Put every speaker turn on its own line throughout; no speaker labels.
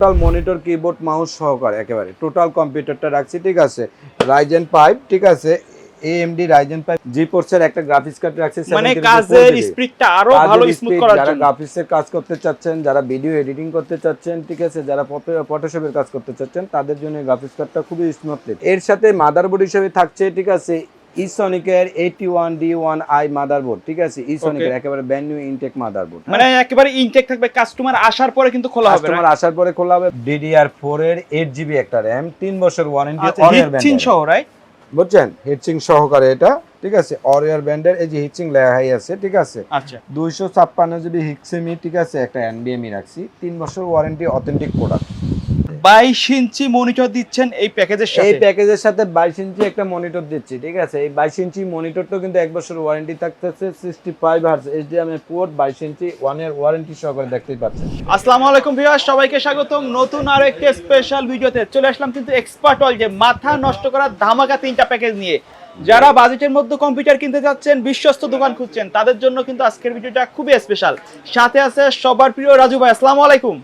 Total monitor keyboard mouse সহকারে একেবারে total কম্পিউটারটা রাখছি, ঠিক আছে। রাইজেন 5, ঠিক আছে, AMD রাইজেন 5 জিফোর্স এর একটা গ্রাফিক্স কার্ড রাখছি,
মানে কাজের স্পিডটা আরো ভালো স্মুথ করার জন্য।
যারা গ্রাফিক্সের কাজ করতে চাচ্ছেন, যারা ভিডিও এডিটিং করতে চাচ্ছেন, ঠিক আছে, যারা ফটোশপের কাজ করতে চাচ্ছেন, তাদের জন্য গ্রাফিক্স কার্ডটা খুবই স্মুথ। এর সাথে মাদারবোর্ড হিসেবে থাকছে, ঠিক আছে, ইসনিকের 81D1i মাদারবোর্ড, ঠিক আছে, ইসনিকের একেবারে ব্র্যান্ড নিউ ইনটেক মাদারবোর্ড,
মানে একেবারে ইনটেক থাকবে, কাস্টমার আসার পরে কিন্তু খোলা হবে,
কাস্টমার আসার পরে খোলা হবে। DDR4 এর 8GB একটা RAM, 3 বছর ওয়ারেন্টি,
হিটচিং সহ, রাইট?
বুঝছেন, হিটচিং সহকারে এটা, ঠিক আছে, অরিয়ার ব্র্যান্ডের। এই যে হিটচিং লেখাই আছে, ঠিক আছে।
আচ্ছা,
256GB হিটসিমি, ঠিক আছে, একটা NVMe রাখছি, 3 বছর ওয়ারেন্টি, অথেন্টিক প্রোডাক্ট।
22 ইঞ্চি মনিটর দিচ্ছেন এই প্যাকেজের সাথে।
এই প্যাকেজের সাথে 22 ইঞ্চি একটা মনিটর দিচ্ছি, ঠিক আছে। এই 22 ইঞ্চি মনিটরটা কিন্তু 1 বছর ওয়ারেন্টি থাকতেছে, 65 হার্জ HDMI পোর্ট, 22 ইঞ্চি 1 ইয়ার ওয়ারেন্টি সহকারে, দেখতেই পাচ্ছেন।
আসসালামু আলাইকুম ভিউয়ার্স, সবাইকে স্বাগতম নতুন আরো একটি স্পেশাল ভিডিওতে। চলে আসলাম কিন্তু এক্সপার্ট ওয়াল, যে মাথা নষ্ট করা ধামাকা 3টা প্যাকেজ নিয়ে। যারা বাজেটের মধ্যে কম্পিউটার কিনতে যাচ্ছেন, বিশ্বস্ত দোকান খুঁজছেন, তাদের জন্য কিন্তু আজকের ভিডিওটা খুবই স্পেশাল। সাথে আছে সবার প্রিয় রাজু ভাই। আসসালামু আলাইকুম।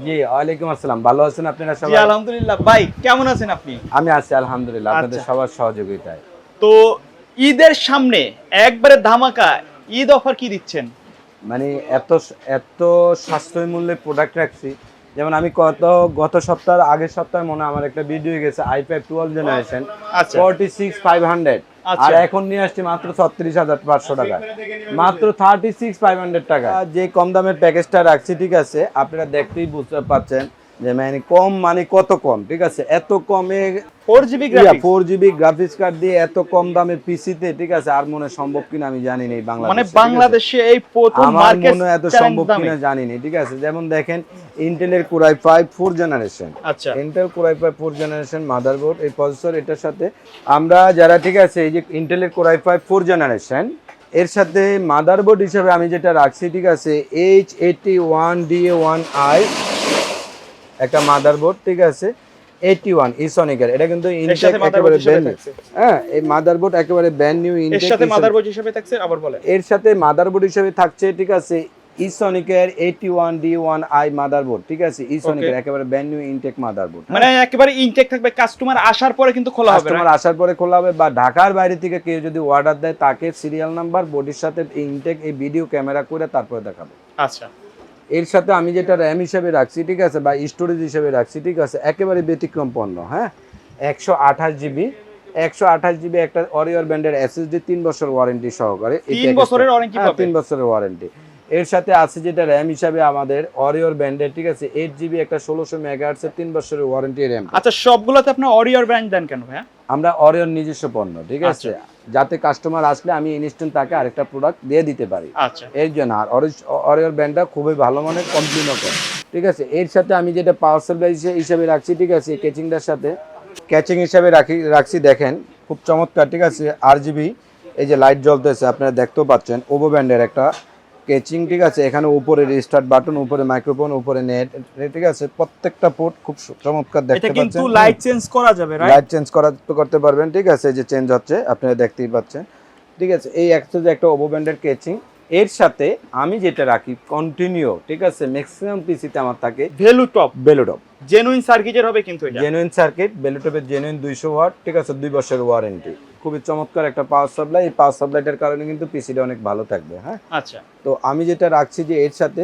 জি, ওয়ালাইকুম আসসালাম। ভালো আছেন আপনারা সবাই?
জি আলহামদুলিল্লাহ। ভাই কেমন আছেন আপনি?
আমি আছি আলহামদুলিল্লাহ, আপনাদের সবার সহযোগিতায়।
তো ঈদের সামনে একবারে ধামাকা ঈদ অফার কি দিচ্ছেন?
মানে এত এত সাশ্রয় মূল্যে প্রোডাক্ট রাখছি। যেমন আমি গত সপ্তাহের আগের সপ্তাহে মনে আমার একটা ভিডিও গেছে i5 12 জেনারেশন, 46500, আর এখন নিয়ে আসছি মাত্র 36500 টাকা, মাত্র 36500 টাকা। যে কম দামের প্যাকেজটা রাখছি, ঠিক আছে, আপনারা দেখতেই বুঝতে পারছেন যে মানে কম মানে কত কম, ঠিক আছে। এত কমে 4GB গ্রাফিক্স কার্ড দিয়ে এত কম দামে পিসিতে, ঠিক আছে, আর মনে সম্ভব কিনা আমি জানি না বাংলাদেশে,
মানে বাংলাদেশে এই প্রথম মার্কেট
মনে এত সম্ভব কিনা জানি না, ঠিক আছে। যেমন দেখেন ইন্টেলের Core i5 4 জেনারেশন,
আচ্ছা,
Intel Core i5 4 generation motherboard, এই প্রসেসর এটার সাথে আমরা যারা, ঠিক আছে, এই যে ইন্টেলের Core i5 4 জেনারেশন এর সাথে মাদারবোর্ড হিসেবে আমি যেটা রাখছি, ঠিক আছে, H81DA1i একটা মাদারবোর্ড, ঠিক আছে, 81 ইসনিকের। এটা কিন্তু ইনটেক একেবারে ব্র্যান্ড নিউ। হ্যাঁ, এই মাদারবোর্ড একেবারে ব্র্যান্ড নিউ ইনটেক।
এর সাথে মাদারবোর্ড হিসেবে থাকছে, আবার বলে
এর সাথে মাদারবোর্ড হিসেবে থাকছে, ঠিক আছে, ইসনিকের 81D1i মাদারবোর্ড, ঠিক আছে, ইসনিকের একেবারে ব্র্যান্ড নিউ ইনটেক মাদারবোর্ড।
মানে একেবারে ইনটেক থাকবে, কাস্টমার আসার পরে কিন্তু খোলা হবে,
কাস্টমার আসার পরে খোলা হবে, বা ঢাকার বাইরে থেকে কেউ যদি অর্ডার দেয় তাকে সিরিয়াল নাম্বার, বডির সাথে ইনটেক এই ভিডিও ক্যামেরা করে তারপরে দেখাবো।
আচ্ছা,
এর সাথে আমি যেটা র্যাম হিসেবে রাখছি, ঠিক আছে, বা স্টোরেজ হিসেবে রাখছি, ঠিক আছে, একেবারে ব্যতিক্রম পণ্য। হ্যাঁ, 128GB একটা অরিয়র ব্র্যান্ডের SSD, 3 বছর ওয়ারেন্টি সহকারে।
3 বছরের ওয়ারেন্টি পাবে।
3 বছরের ওয়ারেন্টি। এর সাথে আছে যেটা র্যাম হিসাবে আমাদের অরিয়র ব্র্যান্ডের, ঠিক আছে, 8GB একটা 1600 মেগাহার্টজ এর 3 বছরের ওয়ারেন্টি র্যাম।
আচ্ছা, সবগুলোতে আপনি অরিয়র ব্র্যান্ড দেন কেন ভাইয়া?
আমরা অরিয়র নিজস্ব পণ্য, ঠিক আছে, যাতে কাস্টমার আসলে আমি ইনস্ট্যান্ট তাকে আরেকটা প্রোডাক্ট দিয়ে দিতে পারি।
আচ্ছা,
এর জন্য। আর অরিয়র ব্র্যান্ডটা খুবই ভালো মানের, কমপ্লিটও করে, ঠিক আছে। এর সাথে আমি যেটা পাওয়ার সাপ্লাই হিসেবে রাখছি, ঠিক আছে, ক্যাচিংটার সাথে ক্যাচিং হিসাবে রাখছি, দেখেন খুব চমৎকার, ঠিক আছে, RGB এই যে লাইট জ্বলতেছে আপনারা দেখতেও পাচ্ছেন, ওভো ব্র্যান্ডের একটা ক্যাচিং, ঠিক আছে। এখানে উপরে রিস্টার্ট বাটন, উপরে মাইক্রোফোন, উপরে নেট, ঠিক আছে, প্রত্যেকটা পোর্ট খুব চমৎকার দেখতে পাচ্ছেন।
এটা কিন্তু লাইট চেঞ্জ করা যাবে, রাইট?
লাইট চেঞ্জ করতে পারবেন, ঠিক আছে, এই যে চেঞ্জ হচ্ছে আপনারা দেখতেই পাচ্ছেন, ঠিক আছে। এই একটা ওভো ব্র্যান্ডের ক্যাচিং। এর সাথে আমি যেটা রাখি কন্টিনিউ, ঠিক আছে, ম্যাক্সিমাম পিসিতে আমার থাকে বেলুটপ
জেনুইন সার্কিটের হবে, কিন্তু এটা
জেনুইন সার্কিট, বেলুটপের জেনুইন 200 ওয়াট, ঠিক আছে, 2 বছরের ওয়ারেন্টি। খুবই চমৎকার একটা পাওয়ার সাপ্লাই। এই পাওয়ার সাপ্লাইটার কারণে কিন্তু পিসিটা অনেক ভালো থাকবে। হ্যাঁ,
আচ্ছা।
তো আমি যেটা রাখছি যে এর সাথে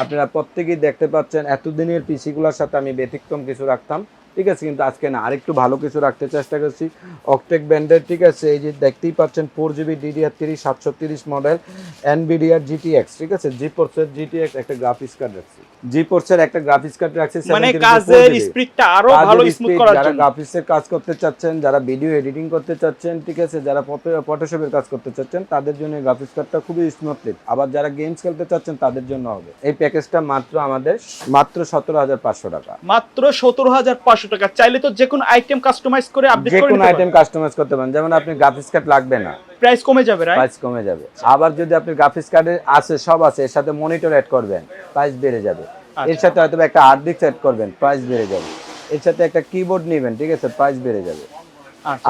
আপনারা প্রত্যেকেই দেখতে পাচ্ছেন এতদিনের পিসিগুলোর সাথে আমি ব্যতিক্রম কিছু রাখতাম, ঠিক আছে, কিন্তু আজকে না, আরেকটু ভালো কিছু রাখতে চেষ্টা করছি। অকটেক ব্র্যান্ডের, ঠিক আছে, এই যে দেখতেই পাচ্ছেন 4GB DDR3 730 model NVIDIA GTX, ঠিক আছে, জিফোর্সের GTX একটা গ্রাফিক্স কার্ড রাখছি, জিফোর্সের একটা গ্রাফিক্স কার্ড রাখছি,
মানে কাজের স্পিডটা আরো ভালো স্মুথ করার জন্য।
যারা গ্রাফিক্সের কাজ করতে চাচ্ছেন, যারা ভিডিও এডিটিং করতে চাচ্ছেন, ঠিক আছে, যারা ফটোশপের কাজ করতে চাচ্ছেন, তাদের জন্য এই গ্রাফিক্স কার্ডটা খুবই স্মুথ। আবার যারা গেমস খেলতে চাচ্ছেন তাদের জন্য হবে। এই প্যাকেজটা আমাদের মাত্র 17500 টাকা,
মাত্র 17500 টাকা। চাইলে তো যে কোনো আইটেম কাস্টমাইজ করে আপডেট করে নিতে পারেন।
যে কোনো আইটেম কাস্টমাইজ করতে পারেন। যেমন আপনি গ্রাফিক্স কার্ড লাগবে না,
প্রাইস কমে যাবে, রাইট?
প্রাইস কমে যাবে। আবার যদি আপনি গ্রাফিক্স কার্ডে আছে, সব আছে, এর সাথে মনিটর অ্যাড করবেন, প্রাইস বেড়ে যাবে। এর সাথে হয়তো একটা হার্ড ডিস্ক অ্যাড করবেন, প্রাইস বেড়ে যাবে। এর সাথে একটা কিবোর্ড নেবেন, ঠিক আছে, প্রাইস বেড়ে যাবে।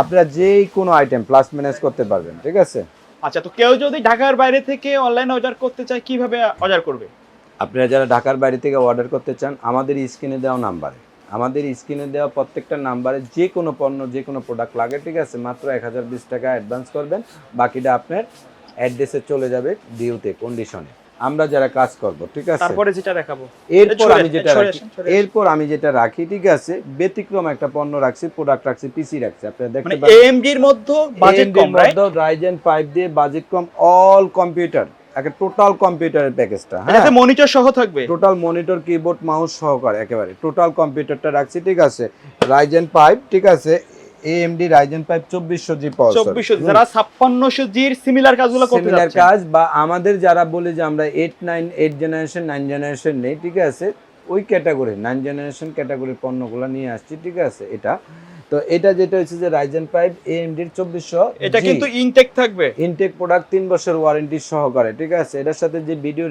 আপনারা যে কোনো আইটেম প্লাস ম্যানেজ করতে পারবেন, ঠিক আছে।
আচ্ছা, তো কেউ যদি ঢাকার বাইরে থেকে অনলাইন অর্ডার করতে চায় কিভাবে অর্ডার করবে?
আপনারা যারা ঢাকার বাইরে থেকে অর্ডার করতে চান আমাদের স্ক্রিনে দেওয়া নাম্বারে, আমাদের স্ক্রিনে দেওয়া প্রত্যেকটা নাম্বারে যে কোনো পণ্য যে কোনো প্রোডাক্ট লাগে, ঠিক আছে, মাত্র 1020 টাকা অ্যাডভান্স করবেন, বাকিটা আপনার অ্যাড্রেসে চলে যাবে ডিউতে কন্ডিশনে আমরা যারা কাজ করব, ঠিক আছে।
তারপরে যেটা দেখাবো,
এরপর আমি যেটা রাখি, ঠিক আছে, ব্যতিক্রম একটা পণ্য রাখছি, প্রোডাক্ট রাখছি, পিসি রাখছি। আপনারা দেখতে
মানে
পাচ্ছেন
AMD এর মধ্যে বাজেট কম, রাইট?
Ryzen 5 দিয়ে বাজেট কম, অল কম্পিউটার, একটা টোটাল কম্পিউটারের প্যাকেজটা, হ্যাঁ,
এটাতে মনিটর সহ থাকবে,
টোটাল মনিটর, কিবোর্ড, মাউস সহকারে একেবারে টোটাল কম্পিউটারটা রাখছি, ঠিক আছে। Ryzen 5, ঠিক আছে, AMD Ryzen 5 2400G প্রসেসর,
2400 যারা 5600G এর সিমিলার কাজগুলো করতে
সিমিলার
যাচ্ছেন,
কাজ, বা আমাদের যারা বলে যে আমরা 8 জেনারেশন 9 জেনারেশন নেই, ঠিক আছে, ওই ক্যাটাগরি 9 জেনারেশন ক্যাটাগরির পণ্যগুলো নিয়ে আসছি, ঠিক আছে। এটা তো এটা যেটা হচ্ছে যে Ryzen 5 AMD 2400,
এটা কিন্তু ইনটেক থাকবে,
ইনটেক প্রোডাক্ট, 3 বছর ওয়ারেন্টি সহকারে, ঠিক আছে। এটার সাথে যে ভিডিও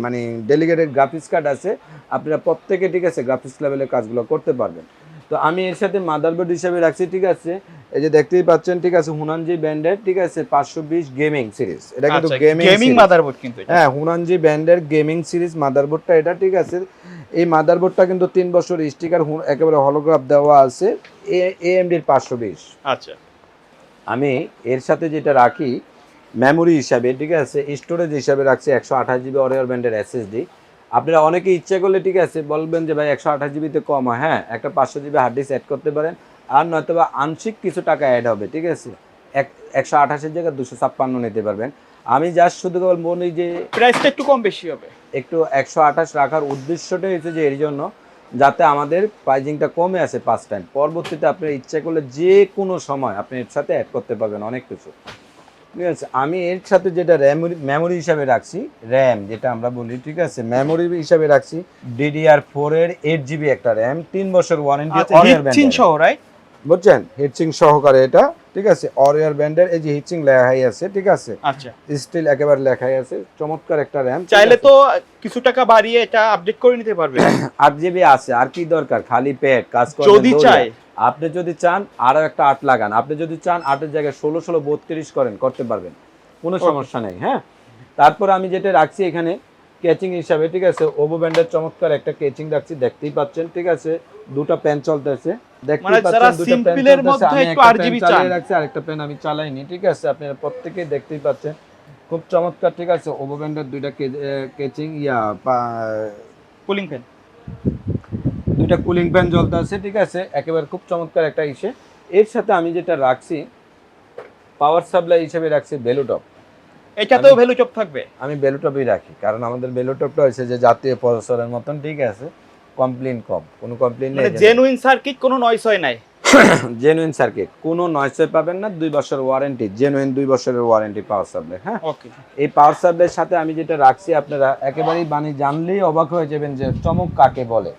মানে ডেলিগেটেড গ্রাফিক্স কার্ড আছে, আপনারা প্রত্যেকে, ঠিক আছে, গ্রাফিক্স লেভেলের কাজগুলো করতে পারবেন। তো আমি এর সাথে মাদারবোর্ড হিসেবে রাখছি, ঠিক আছে, এই যে দেখতেই পাচ্ছেন, ঠিক আছে, হুনানজি ব্র্যান্ডের, ঠিক আছে, 520 গেমিং সিরিজ। এটা কিন্তু
গেমিং মাদারবোর্ড, কিন্তু এটা,
হ্যাঁ, হুনানজি ব্র্যান্ডের গেমিং সিরিজ মাদারবোর্ডটা এটা, ঠিক আছে। এই মাদারবোর্ডটা কিন্তু 3 বছর স্টিকার একেবারে হলোগ্রাফ দেওয়া আছে, AMD 520।
আচ্ছা,
আমি এর সাথে যেটা রাখি মেমোরি হিসাবে, ঠিক আছে, স্টোরেজ হিসাবে রাখছি 128 GB অরিয়র ব্র্যান্ডের SSD। আপনারা অনেকে ইচ্ছা করলে, ঠিক আছে, বলবেন যে ভাই 128 জিবিতে কম হয়, হ্যাঁ, একটা 500 GB হার্ড ডিস্ক অ্যাড করতে পারেন, আর নয়তো বা আংশিক কিছু টাকা অ্যাড হবে, ঠিক আছে, 128-এর জায়গায় 256 নিতে পারবেন। আমি জাস্ট শুধু কেবল বলি যে
প্রাইসটা একটু কম বেশি হবে,
একটু 128 রাখার উদ্দেশ্যটাই হচ্ছে যে এর জন্য, যাতে আমাদের প্রাইজিংটা কমে আসে 5 টাইম, পরবর্তীতে আপনার ইচ্ছা করলে যে কোনো সময় আপনি এর সাথে অ্যাড করতে পারবেন অনেক কিছু, ঠিক আছে। আমি এর সাথে যেটা মেমোরি হিসাবে রাখছি, র্যাম যেটা আমরা বলি, ঠিক আছে, মেমোরি হিসাবে রাখছি DDR4 এর 8 GB একটা র্যাম, 3 বছর ওয়ারেন্টি, অরিয়র ব্র্যান্ড
সহ, রাইট?
বুঝছেন, হিটসিং সহকারে এটা, ঠিক আছে, অরিয়র ব্র্যান্ডের, এই যে হিটসিং লেখাই আছে, ঠিক আছে,
আচ্ছা,
স্টিল একেবারে লেখাই আছে, চমৎকার একটা র্যাম।
চাইলে তো কিছু টাকা বাড়িয়ে এটা আপডেট করে নিতে পারবে,
8 GB আছে, আর কি দরকার, খালি পেট কাজ করবেন
যদি চাই।
আপনি যদি চান আরো একটা 8 লাগান, আপনি যদি চান 8-এর জায়গায় 16 32 করেন, করতে পারবেন, কোনো সমস্যা নেই, হ্যাঁ। তারপর আমি যেটা রাখছি এখানে কেচিং হিসাবে, ঠিক আছে, ওভো ব্র্যান্ডের চমৎকার একটা কেচিং রাখছি, দেখতেই পাচ্ছেন, ঠিক আছে, দুটো পেন চলতেছে, দেখতেই পাচ্ছেন, দুটো পেন চলতেছে, আমি একটা পেন চালিয়ে রাখছি, আরেকটা পেন আমি চালাইনি, ঠিক আছে, আপনারা প্রত্যেকেই দেখতেই পাচ্ছেন, খুব চমৎকার, ঠিক আছে, ওভো ব্র্যান্ডের দুইটা কেচিং
কুলিং ফ্যান,
দুইটা কুলিং ফ্যান জ্বলতে আছে, ঠিক আছে, একেবারে খুব চমৎকার একটা ইসে। এর সাথে আমি যেটা রাখছি পাওয়ার সাপ্লাই হিসেবে রাখছি বেলুটপ।
এটাতেও ভ্যালুটপ থাকবে,
আমি বেলুটপই রাখি, কারণ আমাদের বেলুটপটা হচ্ছে যে জাতীয় প্রসেসরের মতন, ঠিক আছে, কমপ্লেইন কম, কোনো কমপ্লেইন নেই,
জেনুইন সার্কিট, কোনো নয়েজ হয় নাই,
জেনুইন সার্কিট, কোনো নয়েজ পাবেন না, 2 বছর ওয়ারেন্টি, জেনুইন 2 বছরের ওয়ারেন্টি পাওয়ার সাপ্লাই, হ্যাঁ।
ওকে, এই
পাওয়ার সাপ্লাইয়ের সাথে আমি যেটা রাখছি, আপনারা একেবারেই জানলেই অবাক হয়ে যাবেন যে চমক কাকে বলে,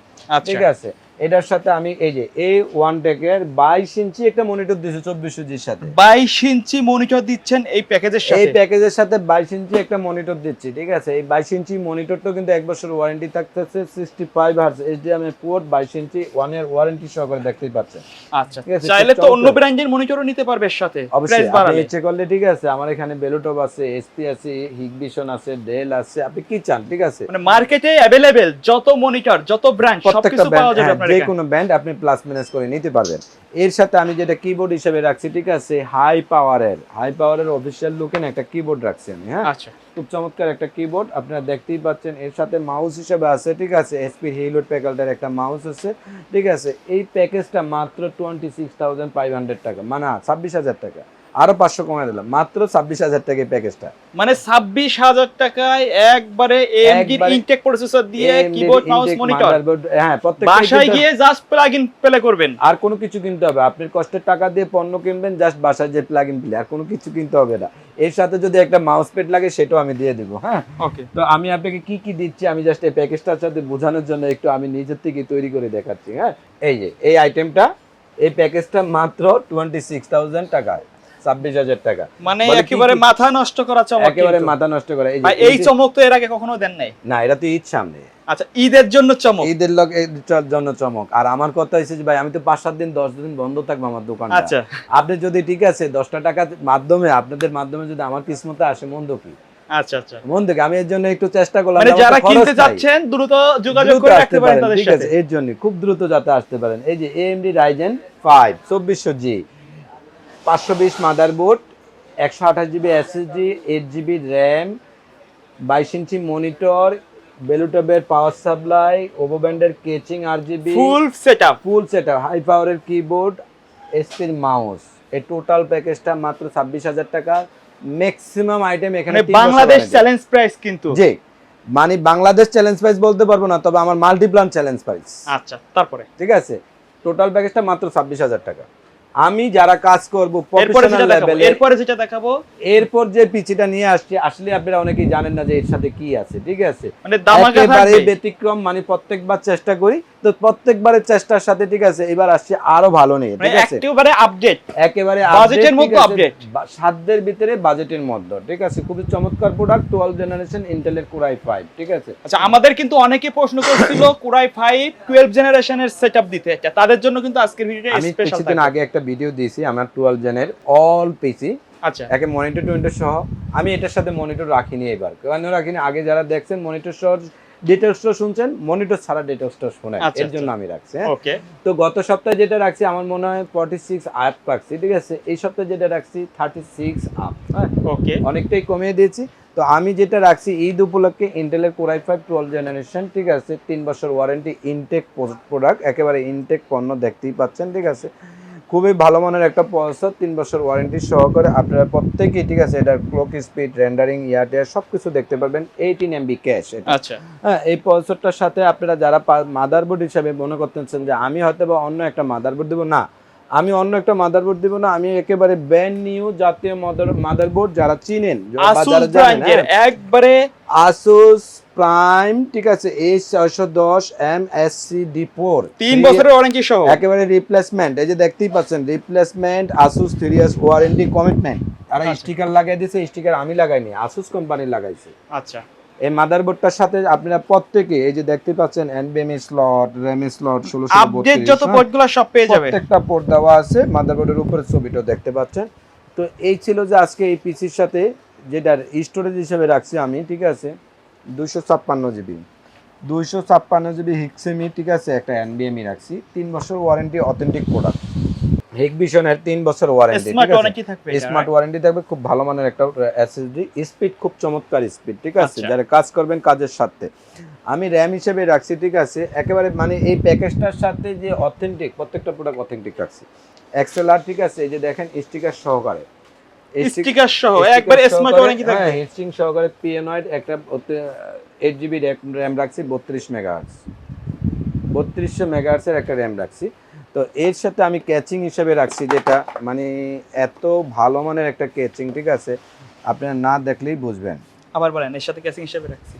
ঠিক আছে। এটার সাথে আমি এই যে A1 টেকের 22 ইঞ্চি একটা মনিটর দিয়েছি 2400G এর সাথে,
22 ইঞ্চি মনিটর দিচ্ছেন এই প্যাকেজের সাথে,
এই প্যাকেজের সাথে 22 ইঞ্চি একটা মনিটর দিচ্ছি, ঠিক আছে। এই 22 ইঞ্চি মনিটরটা কিন্তু 1 বছর ওয়ারেন্টি থাকতেছে, 65 হার্জ HDMI পোর্ট, 22 ইঞ্চি 1 ইয়ার ওয়ারেন্টি সহকারে, দেখতেই পাচ্ছেন।
আচ্ছা, চাইলে তো অন্য ব্র্যান্ডের মনিটরও নিতে পারবে এর সাথে,
অবশ্যই আপনি ইচ্ছে করলে, ঠিক আছে। আমার এখানে বেলুটপ আছে, SP আছে, হিগবিশন আছে, ডেল আছে, আপনি কি চান, ঠিক আছে,
মানে মার্কেটে अवेलेबल যত মনিটর, যত ব্র্যান্ড, সবকিছু পাওয়া যাবে আপনার
যে কোনো ব্র্যান্ড আপনি প্লাস মাইনাস করে নিতে পারবেন। এর সাথে আমি যেটা কিবোর্ড হিসেবে রাখছি, ঠিক আছে, হাই পাওয়ারের অফিশিয়াল লুকেন একটা কিবোর্ড রাখছি আমি, হ্যাঁ। আচ্ছা, খুব চমৎকার একটা কিবোর্ড, আপনারা দেখতেই পাচ্ছেন। এর সাথে মাউস হিসেবে আছে, ঠিক আছে, SP হিলউড প্যাকেলটার একটা মাউস আছে, ঠিক আছে। এই প্যাকেজটা মাত্র 26,500 টাকা, মানে 26,000 টাকা, আরো 500 কমাই দিলাম, মাত্র 26,000 টাকা এই প্যাকেজটা,
মানে 26,000 টাকায় একবারে AMD ইনটেক প্রসেসর দিয়ে কিবোর্ড, মাউস, মনিটর,
হ্যাঁ, প্রত্যেকটা
বাসায় গিয়ে জাস্ট প্লাগ ইন প্লে করবেন,
আর কোনো কিছু কিনতে হবে, আপনার কষ্টের টাকা দিয়ে পণ্য কিনবেন, জাস্ট বাসায় যে প্লাগ ইন প্লে, আর কোনো কিছু কিনতে হবে না। এর সাথে যদি একটা মাউস প্যাড লাগে সেটাও আমি দিয়ে দেবো, হ্যাঁ। ওকে, তো আমি আপনাকে কি কি দিচ্ছি আমি জাস্ট এই প্যাকেজটার সাথে বোঝানোর জন্য একটু আমি নিজের থেকে তৈরি করে দেখাচ্ছি, হ্যাঁ। এই যে এই আইটেমটা, এই প্যাকেজটা মাত্র 26,000 টাকায়, 26,000 টাকা,
মানে একেবারে মাথা নষ্ট করা চমক,
একেবারে মাথা নষ্ট করা।
এই চমক তো এর আগে কখনো দেন নাই।
না, এটা তো ঈদ সামনে।
আচ্ছা, ঈদের জন্য চমক,
ঈদের জন্য চমক। আর আমার কথা হচ্ছে যে ভাই, আমি তো 5-7 দিন 10 দিন বন্ধ থাকবো আমার দোকানটা। আচ্ছা, আপনি যদি, ঠিক আছে, 10টা টাকার মাধ্যমে, আপনাদের মাধ্যমে যদি আমার কিসমতে আসে, মন্দ কি,
আচ্ছা আচ্ছা,
মন থেকে আমি এর জন্য একটু চেষ্টা করলাম,
মানে
আমার তো
যারা
খরচ
কিনতে
নাই।
যাচ্ছেন দ্রুত যোগাযোগ
দ্রুত
করে
আসতে
রাখতে পারেন
পারেন,
তাদের
ঠিক
সাথে।
আছে, এর জন্য খুব দ্রুত যাতে আসতে পারেন। এই যে AMD Ryzen 5 2400G 520 motherboard, 128 GB SSD, 8 GB RAM, 22 ইঞ্চি মনিটর, বেলুটবের পাওয়ার সাপ্লাই, ওভো ব্যান্ডের কেচিং RGB,
full setup,
full setup, high পাওয়ারের কিবোর্ড, এসপির মাউস। এই টোটাল প্যাকেজটা মাত্র 26,000 টাকা। ম্যাক্সিমাম আইটেম এখানে
মানে
3 বছর
বাংলাদেশ
warranty।
চ্যালেঞ্জ প্রাইস কিন্তু।
জি, মানে বাংলাদেশ চ্যালেঞ্জ প্রাইস বলতে পারবো না, তবে আমার মাল্টিপ্লান চ্যালেঞ্জ প্রাইস।
আচ্ছা, তারপরে
ঠিক আছে, টোটাল প্যাকেজটা মাত্র 26,000 টাকা। আমি যারা কাজ করব
এরপরে
প্রফেশনাল
যেটা দেখাবো,
লেভেলে,
এরপরে যেটা দেখাবো,
এরপর যে পিচিটা নিয়ে আসছি, আসলে আপনারা অনেকেই জানেন না যে এর সাথে কি আছে। ঠিক আছে,
মানে দামাকা
একেবারে
থাকবে।
ব্যতিক্রম, মানে প্রত্যেকবার চেষ্টা করি, তো প্রত্যেকবারের চেষ্টার সাথে ঠিক আছে এবার আসছে আরো ভালো নেই।
মানে
ঠিক আছে,
একেবারে আপডেট,
একেবারে
বাজেটের মধ্যে আপডেট,
সাধ্যের ভিতরে বাজেটের মধ্যে। ঠিক আছে, খুবই চমৎকার প্রোডাক্ট, 12 জেনারেশন ইন্টেলের Core i5। ঠিক আছে,
আচ্ছা, আমাদের কিন্তু অনেকে প্রশ্ন করছিল Core i5 12 জেনারেশনের সেটআপ দিতে। আচ্ছা, তাদের জন্য কিন্তু আজকের ভিডিওটা
আমি
স্পেশাল
কিছুদিন
থাকবে।
আগে একটা ভিডিও দিয়েছি আমার 12 জেনের অল পিসি,
আচ্ছা,
একে মনিটর টুইন্টার সহ। আমি এটার সাথে মনিটর রাখিনি এবার, কেন রাখিনি, আগে যারা দেখছেন মনিটর সহ ডেটাস্টর শুনছেন, মনিটর ছাড়া ডেটাস্টর শুনেন,
আচ্ছা,
এর জন্য আমি রাখছি।
ওকে,
তো গত সপ্তাহে যেটা রাখছি আমার মনে হয় 46 আপ রাখছি। ঠিক আছে, এই সপ্তাহে যেটা রাখছি 36 আপ। হ্যাঁ,
ওকে,
অনেকটাই কমিয়ে দিয়েছি। তো আমি যেটা রাখছি ঈদ উপলক্ষে ইন্টেলের Core i5 12 জেনারেশন। ঠিক আছে, 3 বছর ওয়ারেন্টি, ইনটেক প্রোডাক্ট, একেবারে ইনটেক পণ্য দেখতেই পাচ্ছেন। ঠিক আছে, খুবই ভালো মানের একটা প্রসেসর, 3 বছর ওয়ারেন্টি সহকারে আপনারা প্রত্যেকেই। ঠিক আছে, এটার ক্লক স্পিড, রেন্ডারিং, ইয়ারটেয়ার সবকিছু দেখতে পারবেন। 18 MB ক্যাশ।
আচ্ছা,
হ্যাঁ, এই প্রসেসরটার সাথে আপনারা যারা মাদারবোর্ড হিসাবে মনে করতেছেন যে আমি হয়তো বা অন্য একটা মাদারবোর্ড দেবো, না, আমি অন্য একটা মাদারবোর্ড দিব না, আমি একেবারে ব্র্যান্ড নিউ জাতীয় মাদারবোর্ড যারা চিনেন বা
আসুস
যারা জানেন,
ব্র্যান্ডের একবারে
আসুস প্রাইম। ঠিক আছে, A610 MSCD4
3 বছরের ওয়ারেন্টি সহ,
একেবারে রিপ্লেসমেন্ট। এই যে দেখতেই পাচ্ছেন, replacement, Asus 3 years warranty commitment. আর স্টিকার লাগাই দিয়েছে, স্টিকার আমি লাগাইনি, আসুস কোম্পানি লাগাইছে।
আচ্ছা,
এই মাদারবোর্ডটার সাথে আপনারা প্রত্যেকে এই যে দেখতে পাচ্ছেন NVMe slot, RAM slot, 1632
update যত পোর্টগুলো সব পেয়ে যাবে।
প্রত্যেকটা পোর্ট দেওয়া আছে, মাদারবোর্ডের উপরে ছবিটাও দেখতে পাচ্ছেন। তো এই ছিল যে আজকে এই পিসির সাথে যেটার স্টোরেজ হিসেবে রাখছি আমি। ঠিক আছে, 256 GB, 256 GB হিক্সেমি। ঠিক আছে, একটা NVMe রাখছি, 3 বছর ওয়ারেন্টি, অথেন্টিক প্রোডাক্ট, হিগভিশনের 3 বছর ওয়ারেন্টি।
স্মার্ট ওয়ারেন্টি থাকবে,
স্মার্ট ওয়ারেন্টি থাকবে, খুব ভালো মানের একটা এসএসডি, স্পিড খুব চমৎকার স্পিড। ঠিক আছে,
আচ্ছা,
যারা কাজ করবেন কাজের সাথে। আমি র্যাম হিসেবে রাখছি। ঠিক আছে, একেবারে মানে এই প্যাকেজটার সাথে যে অথেন্টিক, প্রত্যেকটা প্রোডাক্ট অথেন্টিক রাখছি। XLR। ঠিক আছে, এই যে দেখেন স্টিকার সহকারে,
স্টিকার সহ একবারে স্মার্ট ওয়ারেন্টি থাকবে,
হ্যাঁ, হিটসিং সহকারে পিএনয়েড একটা 8 GB র্যাম রাখছি, 32 মেগাহার্টজ, 3200 মেগাহার্টজের একটা র্যাম রাখছি। তো এর সাথে আমি ক্যাচিং হিসেবে রাখছি, যেটা মানে এত ভালো মানের একটা ক্যাচিং। ঠিক আছে, আপনারা না দেখলেই বুঝবেন।
আবার বলেন, এর সাথে ক্যাচিং হিসেবে রাখছি,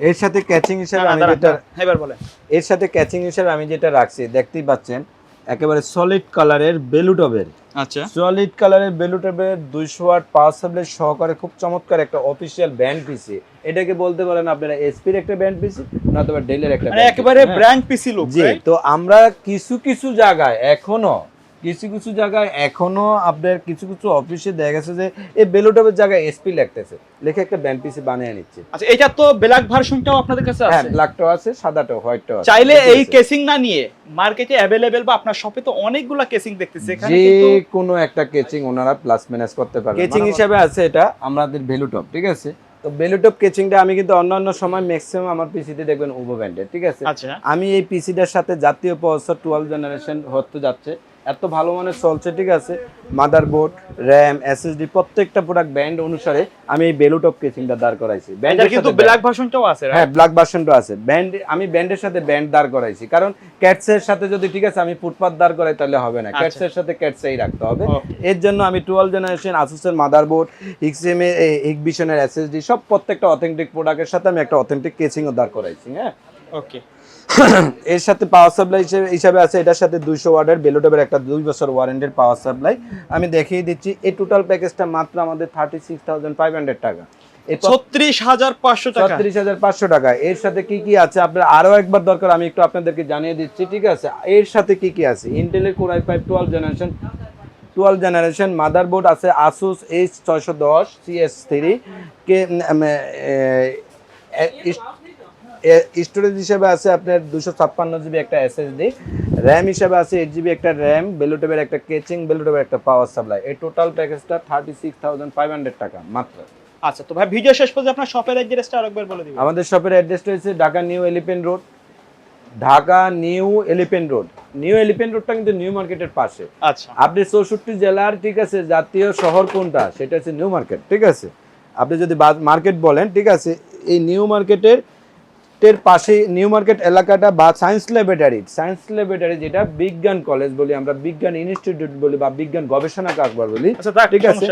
এর সাথে ক্যাচিং হিসেবে আমি যেটা,
এবার বলেন,
এর সাথে ক্যাচিং হিসেবে আমি যেটা রাখছি দেখতেই পাচ্ছেন, একেবারে সলিড কালারের বেলুটবের,
আচ্ছা,
সলিড কালারের বেলুটবের 200 ওয়াট পাওয়ার সাপ্লাই সহকারে খুব চমৎকার একটা অফিশিয়াল ব্যান্ড পিসি। এটাকে বলতে পারেন আপনারা এসপির একটা ব্যান্ড পিসি, না তবে ডেলের একটা,
মানে একেবারে ব্র্যান্ড পিসি লুক।
জি, তো আমরা কিছু কিছু জায়গায় এখনো আপনার কিছু কিছু অফিসে দেখা গেছে যে এই বেলুটবের জায়গায় এসপি লিখতেছে, লিখে একটা ব্যান্ড পিসি বানিয়ে নিচ্ছে।
আচ্ছা, এটা তো ব্ল্যাক ভার্সনটাও আপনাদের কাছে
হ্যাঁ,
আছে?
ব্ল্যাকটাও আছে, সাদাটাও, হোয়াইটটাও আছে।
চাইলে এই কেসিং না নিয়ে মার্কেটে অ্যাভেলেবেল বা আপনার শপে তো অনেকগুলা কেসিং দেখতেছি, এখানে
যে
কিন্তু
কোনো একটা কেচিং ওনারা প্লাস মাইনাস করতে পারবে। কেচিং হিসেবে আছে এটা আমাদের বেলুটপ। ঠিক আছে, তো বেলুটপ কেচিংটা আমি কিন্তু অন্যান্য সময় ম্যাক্সিমাম আমার পিসিতে দেখবেন ওভো ব্র্যান্ডের। ঠিক আছে,
আচ্ছা,
আমি এই পিসিটার সাথে জাতীয় প্রসেসর 12 জেনারেশন হতে যাচ্ছে, এত ভালো মানের চলছে। ঠিক আছে, মাদারবোর্ড, র্যাম, এসএসডি প্রত্যেকটা প্রোডাক্ট ব্র্যান্ড অনুসারে আমি এই বেলুটপ কেচিংটা দাঁড় করাইছি।
এটা কিন্তু ব্ল্যাক ভার্সনটাও আছে,
হ্যাঁ, ব্ল্যাক ভার্সনটাও আছে। ব্যান্ড আমি ব্যান্ডের সাথে ব্যান্ড দাঁড় করাইছি, কারণ ক্যাটসের সাথে যদি, ঠিক আছে, আমি ফুটপাথ দাঁড় করাই তাহলে হবে না, ক্যাটসের সাথে ক্যাটসেই রাখতে হবে। এর জন্য আমি 12 জেনারেশন আসুসের মাদারবোর্ড, হিক্সেমে হিগভিশনের এসএসডি সব প্রত্যেকটা অথেন্টিক প্রোডাক্টের সাথে আমি একটা অথেন্টিক কেচিংও দাঁড় করাইছি। হ্যাঁ,
ওকে।
এর সাথে পাওয়ার সাপ্লাই হিসাবে আছে, এটার সাথে 200 ওয়াটের বেলুটবের একটা 2 বছর ওয়ারেন্টির পাওয়ার সাপ্লাই। আমি দেখিয়ে দিচ্ছি, এই টোটাল প্যাকেজটা মাত্র আমাদের 36,500 টাকা,
36,500 টাকা,
36,500 টাকা। এর সাথে কি কি আছে আপনার আরো একবার দরকার, আমি একটু আপনাদেরকে জানিয়ে দিচ্ছি। ঠিক আছে, এর সাথে কি কি আছে, ইন্টেলের Core i5 12 generation 12 generation, motherboard আছে আসুস H610 CS3 কে স্টোরেজ হিসেবে আছে আপনার 256 জিবি একটা এসএসডি, র্যাম হিসেবে আছে 8 জিবি একটা র্যাম, বেলুটেবের একটা কেচিং, বেলুটেবের একটা পাওয়ার সাপ্লাই। এই টোটাল প্যাকেজটা 36,500 টাকা মাত্র।
আচ্ছা, তো ভাই ভিডিও শেষ পর্যন্ত আপনার শপের অ্যাড্রেসটা আরেকবার বলে দিবেন।
আমাদের শপের অ্যাড্রেসটা হচ্ছে Dhaka New Elephant road. Dhaka New Elephant road, new elephant রোডটা কিন্তু নিউ মার্কেটের পাশে।
আচ্ছা,
আপনি 64 জেলার, ঠিক আছে, জাতীয় শহর কোনটা সেটা হচ্ছে নিউ মার্কেট, ঠিক আছে। আপনি যদি মার্কেট বলেন, ঠিক আছে, এই নিউ মার্কেটের পাশে নিউ মার্কেট এলাকাটা বা সায়েন্স ল্যাবরেটরি যেটা বিজ্ঞান কলেজ বলি আমরা, বিজ্ঞান ইনস্টিটিউট বলি বা বিজ্ঞান গবেষণা কারবার বলি, ঠিক আছে।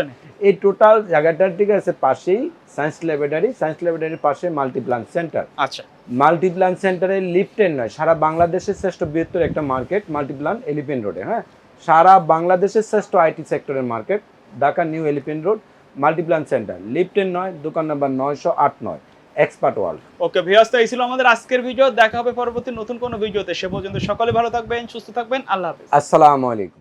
এই টোটাল জায়গাটার, ঠিক আছে, পাশেই সায়েন্স ল্যাবরেটরির পাশে মাল্টিপ্লান সেন্টার।
আচ্ছা,
মাল্টিপ্লান সেন্টারে লিফটেন নয়, সারা বাংলাদেশের শ্রেষ্ঠ বৃহত্তর একটা মার্কেট মাল্টিপ্লান এলিফ্যান্ট রোডে। হ্যাঁ, সারা বাংলাদেশের শ্রেষ্ঠ আইটি সেক্টরের market Dhaka New Elephant Road Multiplan Center, লিফটেন নয়, দোকান number 908 Expert World.
Okay viewers, এই ছিল আমাদের আজকের ভিডিও। দেখা হবে পরবর্তী নতুন কোনো ভিডিওতে। সে পর্যন্ত সকলে ভালো থাকবেন, সুস্থ থাকবেন। আল্লাহ হাফেজ।
আসসালামু আলাইকুম।